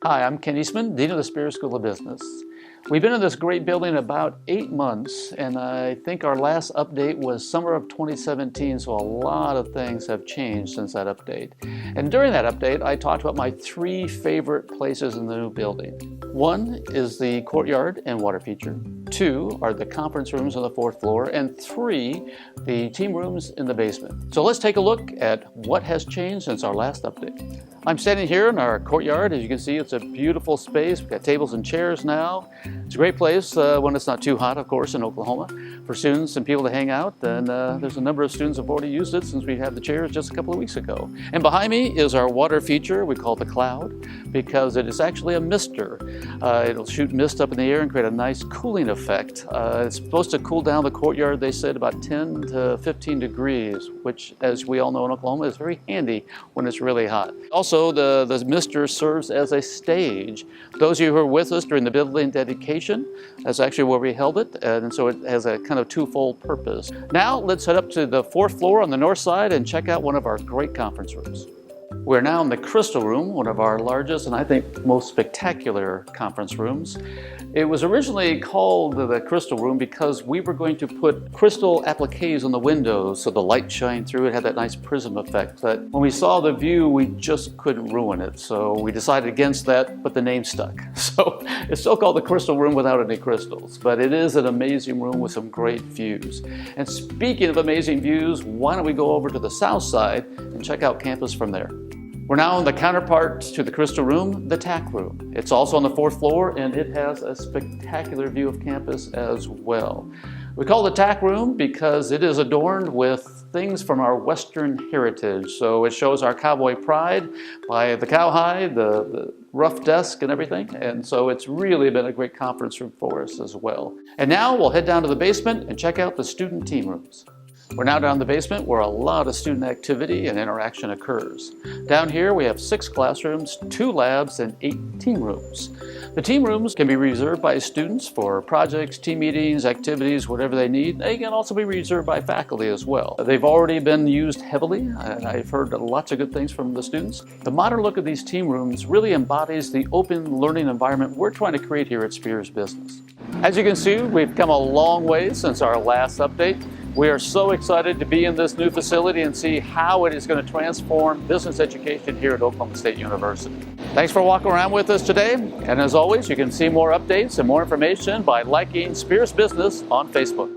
Hi, I'm Ken Eastman, Dean of the Spears School of Business. We've been in this great building about 8 months, and I think our last update was summer of 2017, so a lot of things have changed since that update. And during that update, I talked about my 3 favorite places in the new building. 1 is the courtyard and water feature. 2 are the conference rooms on the 4th floor, and 3, the team rooms in the basement. So let's take a look at what has changed since our last update. I'm standing here in our courtyard. As you can see, it's a beautiful space. We've got tables and chairs now. It's a great place when it's not too hot, of course, in Oklahoma, for students and people to hang out. And there's a number of students who have already used it since we had the chairs just a couple of weeks ago. And behind me is our water feature. We call it the Cloud because it is actually a mister. It'll shoot mist up in the air and create a nice cooling effect. It's supposed to cool down the courtyard, they said, about 10 to 15 degrees, which, as we all know in Oklahoma, is very handy when it's really hot. Also, the mister serves as a stage. Those of you who were with us during the building dedication, that's actually where we held it, and so it has a kind of twofold purpose. Now let's head up to the 4th floor on the north side and check out one of our great conference rooms. We're now in the Crystal Room, one of our largest and I think most spectacular conference rooms. It was originally called the Crystal Room because we were going to put crystal appliques on the windows so the light shined through. It had that nice prism effect. But when we saw the view, we just couldn't ruin it. So we decided against that, but the name stuck. So it's still called the Crystal Room without any crystals. But it is an amazing room with some great views. And speaking of amazing views, why don't we go over to the south side and check out campus from there. We're now in the counterpart to the Crystal Room, the TAC Room. It's also on the 4th floor, and it has a spectacular view of campus as well. We call it the TAC Room because it is adorned with things from our Western heritage. So it shows our cowboy pride by the cowhide, the rough desk and everything. And so it's really been a great conference room for us as well. And now we'll head down to the basement and check out the student team rooms. We're now down in the basement where a lot of student activity and interaction occurs. Down here we have 6 classrooms, 2 labs, and 8 team rooms. The team rooms can be reserved by students for projects, team meetings, activities, whatever they need. They can also be reserved by faculty as well. They've already been used heavily, and I've heard lots of good things from the students. The modern look of these team rooms really embodies the open learning environment we're trying to create here at Spears Business. As you can see, we've come a long way since our last update. We are so excited to be in this new facility and see how it is going to transform business education here at Oklahoma State University. Thanks for walking around with us today. And as always, you can see more updates and more information by liking Spears Business on Facebook.